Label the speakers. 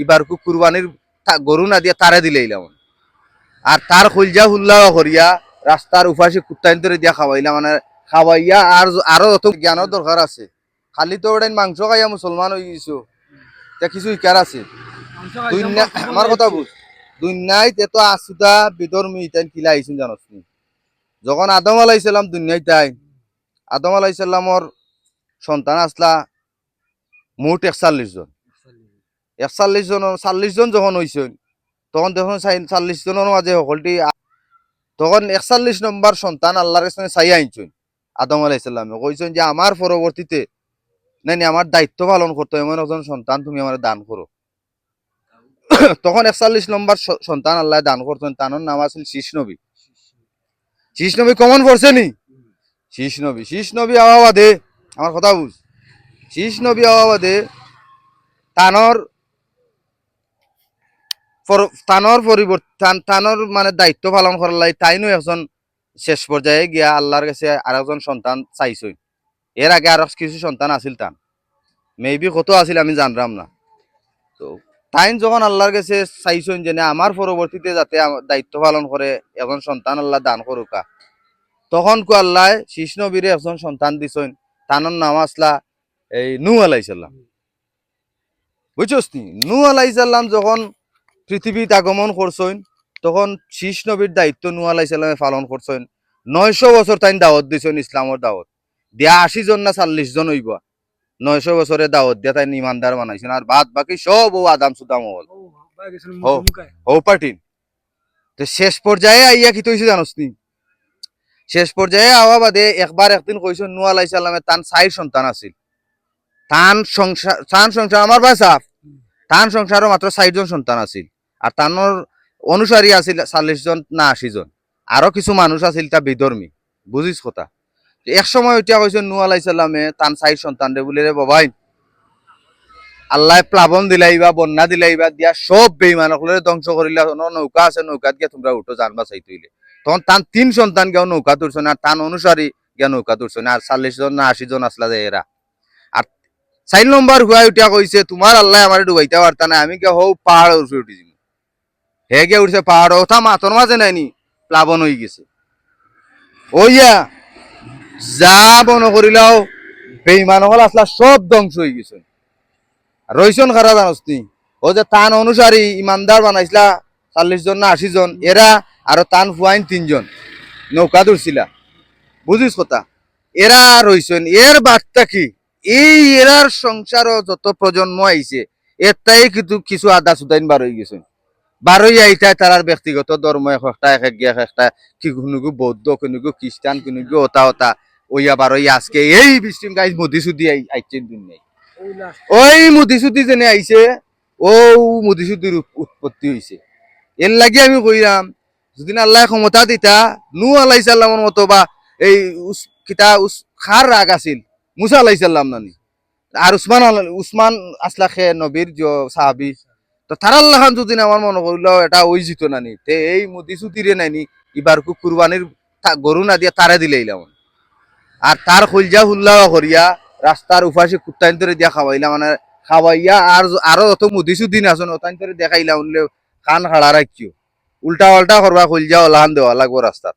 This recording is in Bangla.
Speaker 1: এবার কুরবানির গরু না দিয়া তারে দিলাইলাম আর তার খুলজা হুল্লা করিয়া রাস্তার উপাসে কুত্তাইন ধরে দিয়া খাওয়াইলাম মানে খাওয়াইয়া আর আরো অত জ্ঞানের দরকার আছে খালি তো ওটাই মাংস খাইয়া মুসলমান হয়ে গেছো তা কিছু ইকার আছে আমার কথা বুঝ দুনিয়ায় এত আসুদা বিধর্মী ইতাই কিলা আইসুন জানোস নি যখন আদম আলাইসাল্লাম দুনিয়ায় তাই আদম আলাইসাল্লামর সন্তান আসলা মোট 41 জন 40 জন যখন হয়েছেন তখন দেখুন 40 জনের মাঝে সকলটি তখন 41 নম্বর সন্তান আল্লাহর কাছে চাই আনছেন আদম আলাইসাল্লামে কইছেন যে আমার পরবর্তীতে নাই আমার দায়িত্ব পালন করতে এমন একজন সন্তান তুমি আমার দান করো তখন 41 নম্বর সন্তান আল্লাহ দান করতেন তার নাম আছিল শীষ নবী শীষ নবী কমন পড়ছে নি শীষ নবী আওয়াবাদে আমার কথা বুঝ শীষ নবী আওয়াবাদে তানোর পরিবর্তন তানোর মানে দায়িত্ব পালন করার লাই তাইনও একজন শেষ পর্যায়ে গিয়া আল্লাহর কাছে আর একজন সন্তান চাইছই এর আগে আর কিছু সন্তান আছিল তান মেবি কত আছিল আমি জানলাম না তো তাইন যখন আল্লাহর কাছে চাইছেন যে আমার পরবর্তীতে যাতে দায়িত্ব পালন করে একজন সন্তান আল্লাহ দান করুকা তখন কো আল্লাহ শীষ নবীরে একজন সন্তান দিছেন তানোর নাম আসলা এই নূহ আলাইহিসসালাম বুঝছস নি নূহ আলাইহিসসালাম যখন পৃথিবীতে আগমন করছেন তখন শীষ নবীর দায়িত্ব নূহ আলাইহিসসালামে পালন করছেন 900 বছর তাই দাওয়াত দিছেন ইসলামের দাওয়াত দিয়া 80 জন না 40 জন হইব 900 বছরে দাওয়াত দিয়া তাই ইমানদার বানাইছেন আর বাদ বাকি সব ও আদাম সুদাম হল ও পার্টিন তো শেষ পর্যায়ে আইয়া কি তৈছে জানোস নি শেষ পর্যায়ে আওয়া বাদে একদিন কইছেন নূহ আলাইহিসসালামের তান 4 সন্তান আছিল তান সংসার আমার বাসা তান সংসারও মাত্র 60 জন সন্তান আছিল আর তানোর অনুসারী আছিল 40 জন না 80 জন আরো কিছু মানুষ আছিল তা বিধর্মী বুঝিস কথা এক সময় ওইটা কইছেন নূহ আলাইহিসসালামে তান 4 সন্তান রে বলে রে বাবাই আল্লাহ প্লাবন দিলাইবা বন্যা দিলাইবা দিয়া সব বেঈমানকলে ধ্বংস করিলা নৌকা আছে নৌকাত গিয়া তোমরা উঠো জানবা চাইতে হইলে তখন তান 3 সন্তান গিয়া নৌকা তুলছেন আর তান অনুসারী গিয়া নৌকা তুলছেন আর 40 জন না 80 জন আসলা যে এরা আর 4 নম্বর হুয়া উঠিয়া কইছে তোমার আল্লাহ আমার ডুবাইতে পারতা না আমি কে হও পাহাড় উঠে উঠি যাব হে গিয়া উঠছে পাহাড় ওঠা মাথর মাঝে নাইনি প্লাবন হয়ে গেছে ওইয়া যা বন করিলাও বেঈমানকল আসলা সব ধ্বংস হয়ে গেছে রইছন খারা জানোস নি ও যে তান অনুসারী ইমানদার বানাইছিলা 40 জন না 80 জন এরা আর তান ফুয়াইন 3 জন নৌকা ধরছিলা বুঝিস কথা এরা রইছেন এর বার্তা কি এই এরার সংসারও যত প্রজন্ম আইছে এটাই কিন্তু কিছু আদা সুদাইন বার হয়ে গেছে বার হয়ে আইতায় তার ব্যক্তিগত ধর্ম একটা এক গিয়া একটা কি কোনোগু বৌদ্ধ কোনোগু খ্রিস্টান কোনোগু ওতা ওইয়া বার হয়ে আজকে এই বিষ্টিম গাইজ মোদি সুদি আইছেন দুনিয়ায় ওই মুদিসুদি যেনে আইছে ও মুদিসুদির উৎপত্তি হইছে এর লাগে আমি কইরাম যদি আল্লাহ ক্ষমতা দিতা নূহ আলাইহিসসালামের মতো বা এই খার রাগ আছিল মুসা আলাইহিসসালাম নানি আর উসমান আসলা খে নবীর যে সাহাবী তো তার আল্লাহ যদি আমার মনে করলো এটা ওই জিত নানি তে এই মুদিসুদিরে নাইনি এবার কুরবানির গরু না দিয়া তারে দিলাইলাম আর তার খুলজা হুল্লা করিয়া রাস্তার উপাসে কুত্তাইন ধরে দিয়া খাওয়াইলা মানে খাওয়াইয়া আর আরো অত মুদিসুদ্দিন আসন ওতাইন ধরে দেখাইলা উনলে কান খাড়া রাখিও উল্টা পাল্টা করবা খুলজা ওলাহান দেওয়া লাগবো রাস্তার